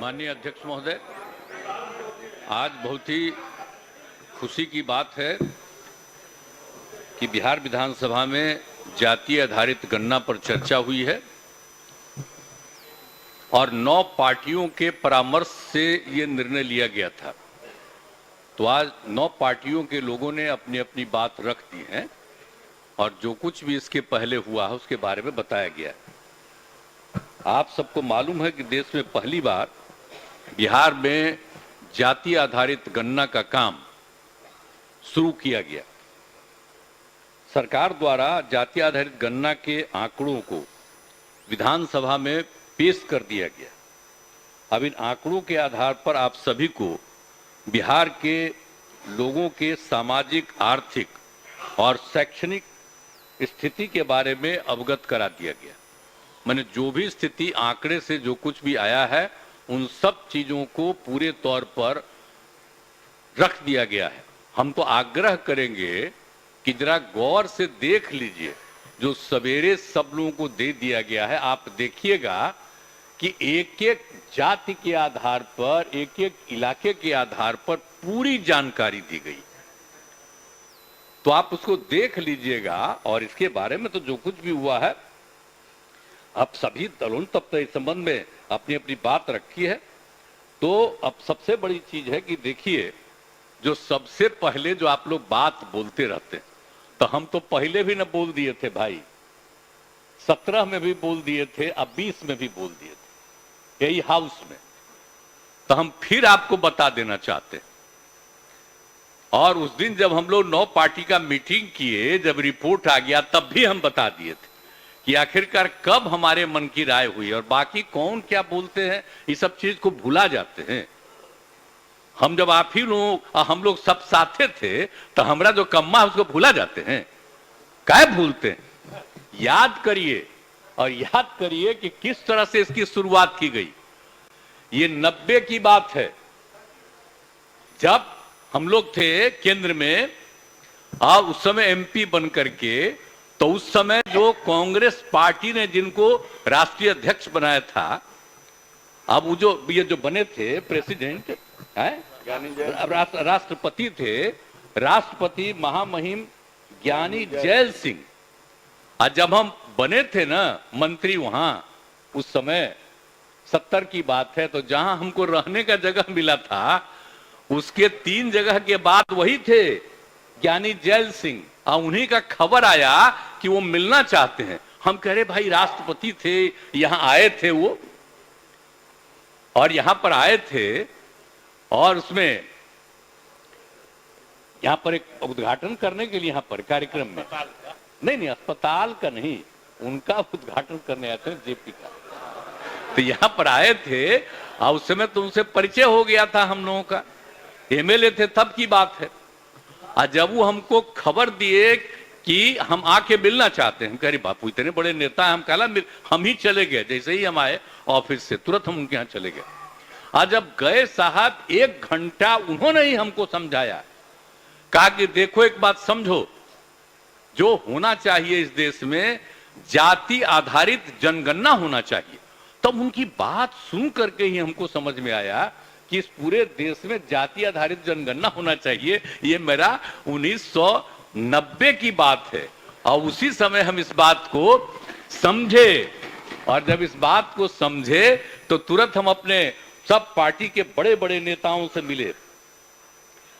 माननीय अध्यक्ष महोदय, आज बहुत ही खुशी की बात है कि बिहार विधानसभा में जातीय आधारित गणना पर चर्चा हुई है और 9 पार्टियों के परामर्श से ये निर्णय लिया गया था। तो आज 9 पार्टियों के लोगों ने अपनी अपनी बात रख दी है और जो कुछ भी इसके पहले हुआ है उसके बारे में बताया गया है। आप सबको मालूम है कि देश में पहली बार बिहार में जाति आधारित गणना का काम शुरू किया गया। सरकार द्वारा जाति आधारित गणना के आंकड़ों को विधानसभा में पेश कर दिया गया। अब इन आंकड़ों के आधार पर आप सभी को बिहार के लोगों के सामाजिक, आर्थिक और शैक्षणिक स्थिति के बारे में अवगत करा दिया गया। मैंने जो भी स्थिति आंकड़े से जो कुछ भी आया है उन सब चीजों को पूरे तौर पर रख दिया गया है। हम तो आग्रह करेंगे कि जरा गौर से देख लीजिए, जो सवेरे सब लोगों को दे दिया गया है। आप देखिएगा कि एक एक जाति के आधार पर, एक एक इलाके के आधार पर पूरी जानकारी दी गई। तो आप उसको देख लीजिएगा और इसके बारे में तो जो कुछ भी हुआ है, अब सभी दलों ने तब तक इस संबंध में अपनी अपनी बात रखी है। तो अब सबसे बड़ी चीज है कि देखिए, जो सबसे पहले जो आप लोग बात बोलते रहते हैं, तो हम तो पहले भी न बोल दिए थे भाई, 17 में भी बोल दिए थे, अब 20 में भी बोल दिए थे यही हाउस में। तो हम फिर आपको बता देना चाहते हैं। और उस दिन जब हम लोग 9 पार्टी का मीटिंग किए, जब रिपोर्ट आ गया तब भी हम बता दिए थे कि आखिरकार कब हमारे मन की राय हुई और बाकी कौन क्या बोलते हैं, इस सब चीज को भुला जाते हैं। हम जब आप ही लोग, हम लोग सब साथे थे, तो हमारा जो कम्मा है उसको भुला जाते हैं। क्या भूलते हैं? याद करिए और याद करिए कि किस तरह से इसकी शुरुआत की गई। ये 90 की बात है, जब हम लोग थे केंद्र में और उस समय एमपी बन करके। तो उस समय जो कांग्रेस पार्टी ने जिनको राष्ट्रीय अध्यक्ष बनाया था, अब वो जो ये जो बने थे प्रेसिडेंट है, राष्ट्रपति थे, राष्ट्रपति महामहिम ज्ञानी जैल सिंह। और जब हम बने थे ना मंत्री वहां, उस समय 70 की बात है, तो जहां हमको रहने का जगह मिला था उसके 3 जगह के बाद वही थे ज्ञानी जैल सिंह। और उन्हीं का खबर आया कि वो मिलना चाहते हैं। हम कह रहे भाई राष्ट्रपति थे, यहां आए थे वो, और यहां पर आए थे और उसमें यहां पर एक उद्घाटन करने के लिए, यहां पर कार्यक्रम में नहीं, अस्पताल का नहीं, उनका उद्घाटन करने आए थे जेपी का। तो यहां पर आए थे और उस समय तो उनसे परिचय हो गया था हम लोगों का, एमएलए थे तब की बात है। और जब वो हमको खबर दिए कि हम आके मिलना चाहते हैं, हम कह रहे बापू इतने बड़े नेता हैं, हम कहला हम ही चले गए। जैसे ही हम आए ऑफिस से तुरंत हम उनके यहाँ चले गए। आज जब गए साहब, 1 घंटा उन्होंने ही हमको समझाया, कहा कि देखो एक बात समझो, जो होना चाहिए इस देश में जाति आधारित जनगणना होना चाहिए। तब उनकी बात सुन करके ही हमको समझ में आया कि इस पूरे देश में जाति आधारित जनगणना होना चाहिए। ये मेरा 1990 की बात है और उसी समय हम इस बात को समझे। और जब इस बात को समझे तो तुरंत हम अपने सब पार्टी के बड़े बड़े नेताओं से मिले।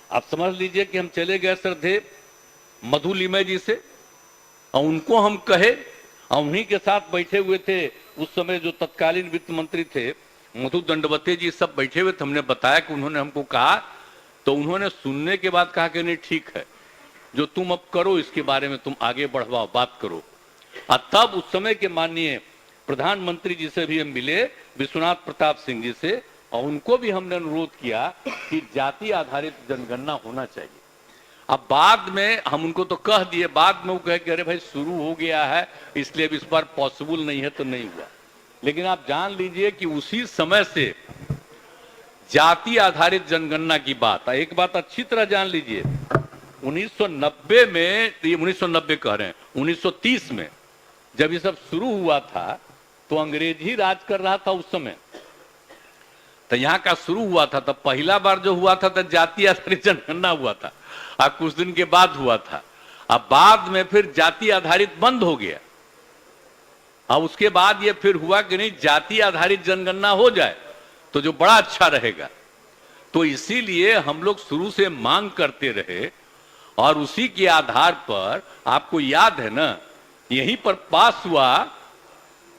आप समझ लीजिए कि हम चले गए श्रद्धेय मधु लिमय जी से, और उनको हम कहे, और उन्हीं के साथ बैठे हुए थे उस समय जो तत्कालीन वित्त मंत्री थे मधु दंडवते जी, सब बैठे हुए थे। हमने बताया कि उन्होंने हमको कहा, तो उन्होंने सुनने के बाद कहा कि नहीं ठीक है, जो तुम अब करो इसके बारे में तुम आगे बढ़वाओ, बात करो। और तब उस समय के माननीय प्रधानमंत्री जी से भी हम मिले, विश्वनाथ प्रताप सिंह जी से, और उनको भी हमने अनुरोध किया कि जाति आधारित जनगणना होना चाहिए। अब बाद में हम उनको तो कह दिए, बाद में वो कहे कि अरे भाई शुरू हो गया है इसलिए अब इस बार पॉसिबल नहीं है, तो नहीं हुआ। लेकिन आप जान लीजिए कि उसी समय से जाति आधारित जनगणना की बात, एक बात अच्छी तरह जान लीजिए, 1990 में, ये 1990 कह रहे हैं, 1930 में जब ये सब शुरू हुआ था तो अंग्रेज ही राज कर रहा था उस समय। तो यहाँ का शुरू हुआ था, तब पहला बार जो हुआ था तो जाति आधारित जनगणना हुआ था, अब कुछ दिन के बाद हुआ था। अब बाद में फिर जाति आधारित बंद हो गया। अब उसके बाद ये फिर हुआ कि नहीं, जाति आधारित जनगणना हो जाए तो जो बड़ा अच्छा रहेगा। तो इसीलिए हम लोग शुरू से मांग करते रहे और उसी के आधार पर, आपको याद है ना, यहीं पर पास हुआ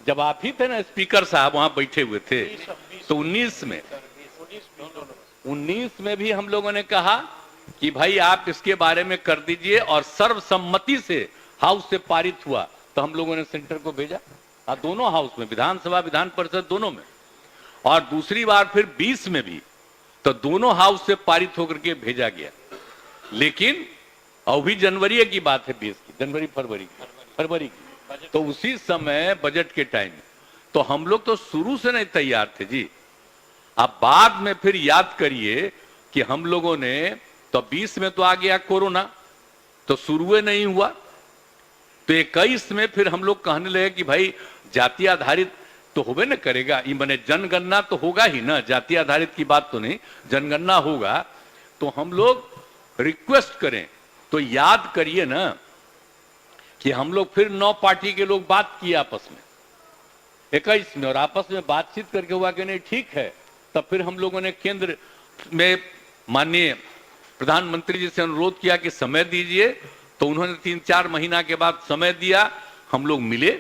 जब आप ही थे ना स्पीकर साहब, वहां बैठे हुए थे, तो 19 में भी हम लोगों ने कहा कि भाई आप इसके बारे में कर दीजिए, और सर्वसम्मति से हाउस से पारित हुआ। तो हम लोगों ने सेंटर को भेजा, दोनों हाउस में, विधानसभा विधान परिषद दोनों में, और दूसरी बार फिर 20 में भी, तो दोनों हाउस से पारित होकर के भेजा गया। लेकिन अभी जनवरी की बात है, 20 की, जनवरी फरवरी की, तो उसी समय बजट के टाइम, तो हम लोग तो शुरू से नहीं तैयार थे जी। अब बाद में फिर याद करिए कि हम लोगों ने, तो 20 में तो आ गया कोरोना, तो शुरू नहीं हुआ, तो 21 में फिर हम लोग कहने लगे कि भाई जाति आधारित तो होबे न करेगा, ये माने जनगणना तो होगा ही ना, जाति आधारित की बात तो नहीं, जनगणना होगा। तो हम लोग रिक्वेस्ट करें, तो याद करिए ना कि हम लोग फिर 9 पार्टी के लोग बात किए आपस में 21 में, और आपस में बातचीत करके हुआ कि नहीं ठीक है। तब फिर हम लोगों ने केंद्र में माननीय प्रधानमंत्री जी से अनुरोध किया कि समय दीजिए, तो उन्होंने 3-4 महीना के बाद समय दिया। हम लोग मिले,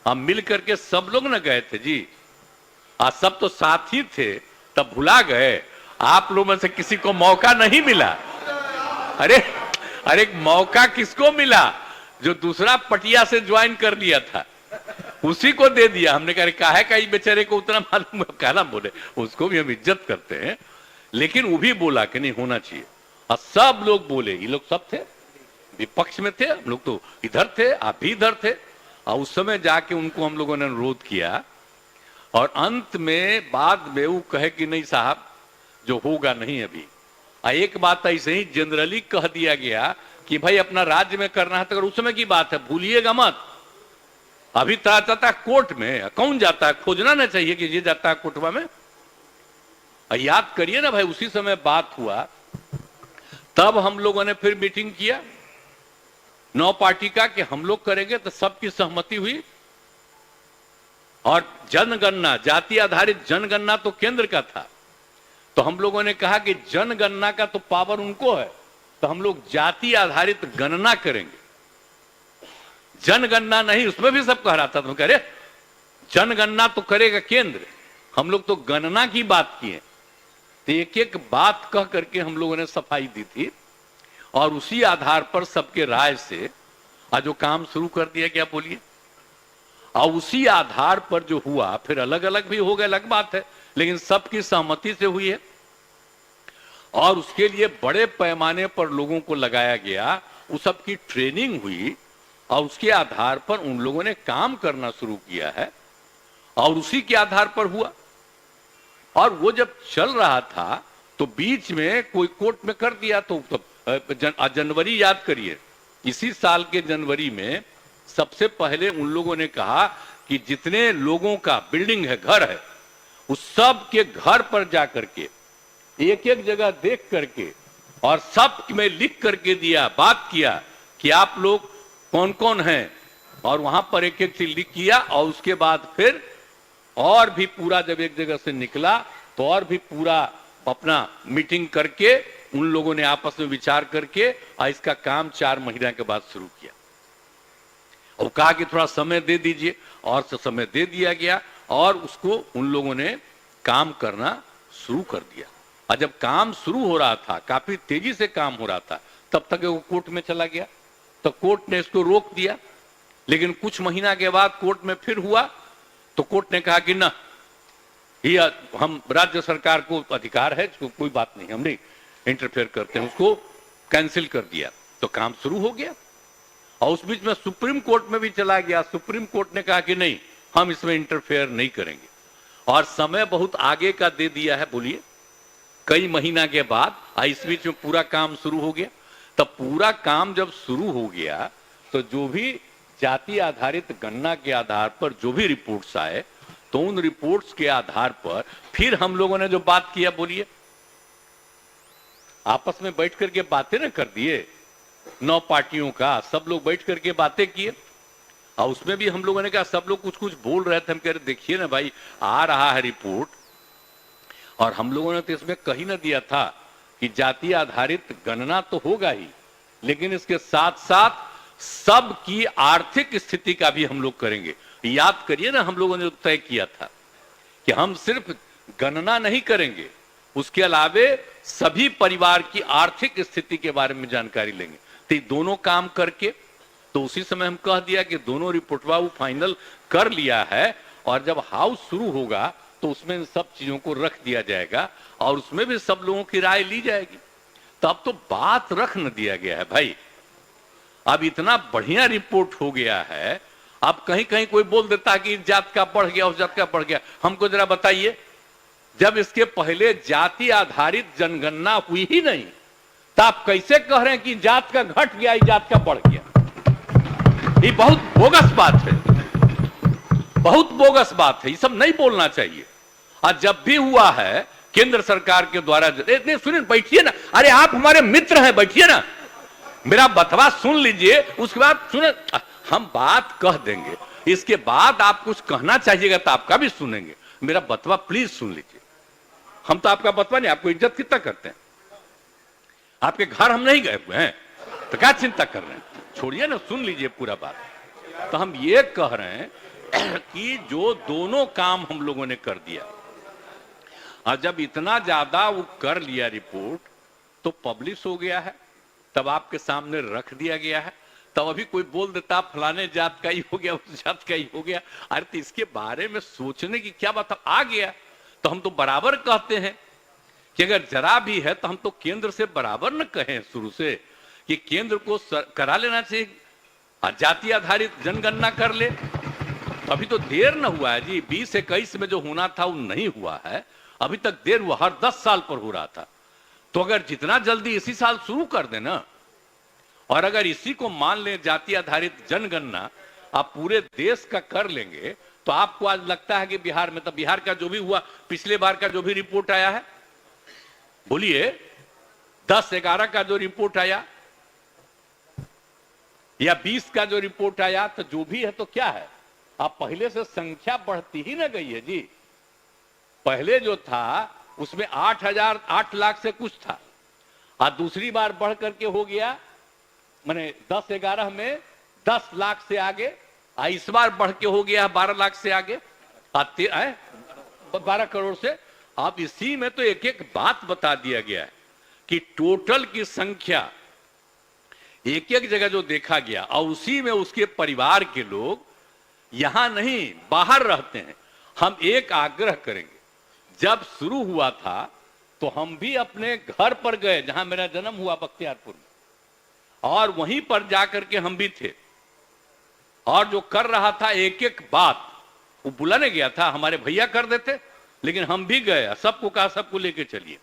हम मिल करके सब लोग न गए थे जी, आज सब तो साथी थे, तब भुला गए। आप लोगों में से किसी को मौका नहीं मिला। अरे मौका किसको मिला? जो दूसरा पटिया से ज्वाइन कर लिया था उसी को दे दिया। हमने कहा है का बेचारे को उतना मालूम है, कहना बोले, उसको भी हम इज्जत करते हैं, लेकिन वो भी बोला कि नहीं होना चाहिए। और सब लोग बोले, ये लोग सब थे, विपक्ष में थे, हम लोग तो इधर थे, आप भी इधर थे, और उस समय जाके उनको हम लोगों ने अनुरोध किया, और अंत में बाद में वो कहे कि नहीं साहब जो होगा नहीं अभी। एक बात ऐसे ही जनरली कह दिया गया कि भाई अपना राज्य में करना है, तो अगर उस समय की बात है भूलिएगा मत। अभी तरह जाता है कोर्ट में, कौन जाता है, खोजना ना चाहिए कि ये जाता है कोर्टवा में। याद करिए ना भाई, उसी समय बात हुआ, तब हम लोगों ने फिर मीटिंग किया 9 पार्टी का कि हम लोग करेंगे, तो सबकी सहमति हुई। और जनगणना, जाति आधारित जनगणना तो केंद्र का था, तो हम लोगों ने कहा कि जनगणना का तो पावर उनको है, तो हम लोग जाति आधारित गणना करेंगे, जनगणना नहीं। उसमें भी सब कह रहा था, तुम कह रहे जनगणना तो करेगा केंद्र, हम लोग तो गणना की बात किए। तो एक एक बात कह करके हम लोगों ने सफाई दी थी, और उसी आधार पर सबके राय से आज जो काम शुरू कर दिया गया, बोलिए। और उसी आधार पर जो हुआ, फिर अलग अलग भी हो गए, अलग बात है, लेकिन सबकी सहमति से हुई है। और उसके लिए बड़े पैमाने पर लोगों को लगाया गया, उस सबकी ट्रेनिंग हुई, और उसके आधार पर उन लोगों ने काम करना शुरू किया है, और उसी के आधार पर हुआ। और वो जब चल रहा था तो बीच में कोई कोर्ट में कर दिया, तो जनवरी याद करिए, इसी साल के जनवरी में सबसे पहले उन लोगों ने कहा कि जितने लोगों का बिल्डिंग है, घर है, उस सब के घर पर जाकर के एक एक जगह देख करके और सब में लिख करके दिया, बात किया कि आप लोग कौन कौन हैं, और वहां पर एक एक चीज लिख किया। और उसके बाद फिर और भी पूरा जब एक जगह से निकला, तो और भी पूरा अपना मीटिंग करके उन लोगों ने आपस में विचार करके और इसका काम 4 महीना के बाद शुरू किया। और कहा कि थोड़ा समय दे दीजिए, और समय दे दिया गया, और उसको उन लोगों ने काम करना शुरू कर दिया। और जब काम शुरू हो रहा था, काफी तेजी से काम हो रहा था, तब तक वो कोर्ट में चला गया, तो कोर्ट ने इसको रोक दिया। लेकिन कुछ महीना के बाद कोर्ट में फिर हुआ, तो कोर्ट ने कहा कि ना, ये हम राज्य सरकार को अधिकार है, कोई बात नहीं, हम नहीं इंटरफेयर करते हैं, उसको कैंसिल कर दिया। तो काम शुरू हो गया। और उस बीच में सुप्रीम कोर्ट में भी चला गया, सुप्रीम कोर्ट ने कहा कि नहीं, हम इसमें इंटरफेयर नहीं करेंगे, और समय बहुत आगे का दे दिया है, बोलिए कई महीना के बाद। इस बीच में पूरा काम शुरू हो गया। तब पूरा काम जब शुरू हो गया, तो जो भी जाति आधारित गणना के आधार पर जो भी रिपोर्ट्स आए, तो तो उन रिपोर्ट्स के आधार पर फिर हम लोगों ने जो बात किया, बोलिए, आपस में बैठ करके बातें न कर दिए, 9 पार्टियों का सब लोग बैठ करके बातें किए। और उसमें भी हम लोगों ने कहा, सब लोग कुछ कुछ बोल रहे थे, हम कह रहे देखिए ना भाई, आ रहा है रिपोर्ट, और हम लोगों ने तो इसमें कहीं ना दिया था कि जाति आधारित गणना तो होगा ही, लेकिन इसके साथ साथ सबकी आर्थिक स्थिति का भी हम लोग करेंगे। याद करिए ना, हम लोगों ने तय किया था कि हम सिर्फ गणना नहीं करेंगे, उसके अलावे सभी परिवार की आर्थिक स्थिति के बारे में जानकारी लेंगे। तो ये दोनों काम करके, तो उसी समय हम कह दिया कि दोनों रिपोर्टवा वो फाइनल कर लिया है, और जब हाउस शुरू होगा तो उसमें इन सब चीजों को रख दिया जाएगा और उसमें भी सब लोगों की राय ली जाएगी। तब तो बात रख न दिया गया है भाई। अब इतना बढ़िया रिपोर्ट हो गया है, अब कहीं कहीं कोई बोल देता कि इस जात का बढ़ गया, उस जात का बढ़ गया। हमको जरा बताइए, जब इसके पहले जाति आधारित जनगणना हुई ही नहीं, तो आप कैसे कह रहे हैं कि जात का घट गया, इस जात का बढ़ गया? ये बहुत बोगस बात है, बहुत बोगस बात है, ये सब नहीं बोलना चाहिए। और जब भी हुआ है केंद्र सरकार के द्वारा, सुनिए, बैठिए ना, अरे आप हमारे मित्र हैं, बैठिए ना, मेरा बतवा सुन लीजिए, उसके बाद सुने, हम बात कह देंगे, इसके बाद आप कुछ कहना चाहिएगा तो आपका भी सुनेंगे। मेरा बतवा प्लीज सुन लीजिए। हम तो आपका बतवा नहीं, आपको इज्जत कितना करते हैं, आपके घर हम नहीं गए हुए हैं, तो क्या चिंता कर रहे हैं? छोड़िए ना, सुन लीजिए पूरा बात। तो हम ये कह रहे हैं कि जो दोनों काम हम लोगों ने कर दिया, और जब इतना ज्यादा वो कर लिया रिपोर्ट, तो पब्लिश हो गया है, तब आपके सामने रख दिया गया है। तब अभी कोई बोल देता फलाने जात का ही हो गया, उस जात का ही हो गया। अरे तो इसके बारे में सोचने की क्या बात? आ गया तो हम तो बराबर कहते हैं कि अगर जरा भी है तो हम तो केंद्र से बराबर न कहें शुरू से कि केंद्र को करा लेना चाहिए, जाति आधारित जनगणना कर ले। अभी तो देर न हुआ है जी, 2021 में जो होना था वो नहीं हुआ है, अभी तक देर हुआ, हर 10 साल पर हो रहा था। तो अगर जितना जल्दी इसी साल शुरू कर देना, और अगर इसी को मान लें जाति आधारित जनगणना आप पूरे देश का कर लेंगे, तो आपको आज लगता है कि बिहार में, तो बिहार का जो भी हुआ, पिछले बार का जो भी रिपोर्ट आया है, बोलिए 10-11 का जो रिपोर्ट आया या 20 का जो रिपोर्ट आया, तो जो भी है तो क्या है, अब पहले से संख्या बढ़ती ही ना गई है जी। पहले जो था उसमें 8 लाख से कुछ था, और दूसरी बार बढ़ करके हो गया, माने 10-11 में 10 लाख से आगे, इस बार बढ़ के हो गया 12 लाख से आगे, 12 करोड़ से। अब इसी में तो एक एक बात बता दिया गया है कि टोटल की संख्या एक एक जगह जो देखा गया, और उसी में उसके परिवार के लोग यहां नहीं बाहर रहते हैं। हम एक आग्रह करेंगे, जब शुरू हुआ था तो हम भी अपने घर पर गए, जहां मेरा जन्म हुआ बख्तियारपुर में, और वहीं पर जाकर के हम भी थे, और जो कर रहा था एक एक बात वो बुलाने गया था, हमारे भैया कर देते, लेकिन हम भी गए, सबको कहा सबको लेके चलिए,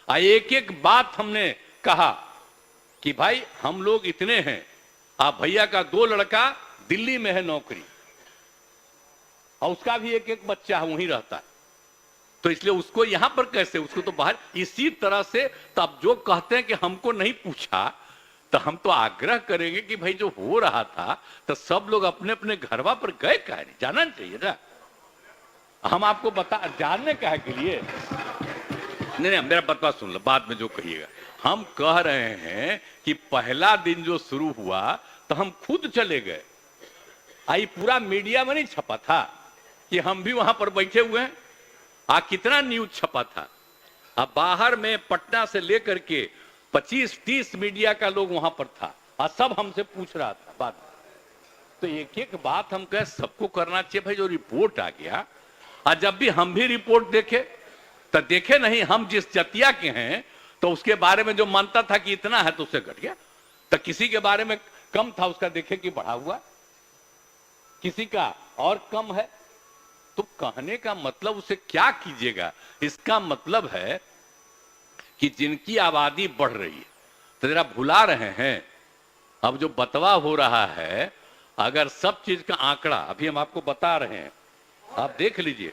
एक एक बात हमने कहा कि भाई हम लोग इतने हैं, आप भैया का 2 लड़का दिल्ली में है नौकरी, और उसका भी एक एक बच्चा वहीं रहता है, तो इसलिए उसको यहां पर कैसे, उसको तो बाहर। इसी तरह से तब जो कहते हैं कि हमको नहीं पूछा, तो हम तो आग्रह करेंगे कि भाई जो हो रहा था तो सब लोग अपने अपने घरवा पर गए, कह नहीं जाना चाहिए ना। हम आपको बता जानने कहे के लिए नहीं, मेरा बतवा सुन लो, बाद में जो कहिएगा। हम कह रहे हैं कि पहला दिन जो शुरू हुआ तो हम खुद चले गए, आई पूरा मीडिया में नहीं छपा था कि हम भी वहां पर बैठे हुए हैं, कितना न्यूज छपा था। अब बाहर में पटना से लेकर के 25-30 मीडिया का लोग वहां पर था, और सब हमसे पूछ रहा था बात। तो एक एक बात हम कहे सबको करना चाहिए भाई। जो रिपोर्ट आ गया, और जब भी हम भी रिपोर्ट देखे तो देखे नहीं, हम जिस जतिया के हैं तो उसके बारे में जो मानता था कि इतना है तो उससे घट गया, तो किसी के बारे में कम था उसका देखे कि बढ़ा हुआ, किसी का और कम है। तो कहने का मतलब उसे क्या कीजिएगा, इसका मतलब है कि जिनकी आबादी बढ़ रही है तो जरा भुला रहे हैं। अब जो बतवा हो रहा है, अगर सब चीज का आंकड़ा अभी हम आपको बता रहे हैं आप देख लीजिए।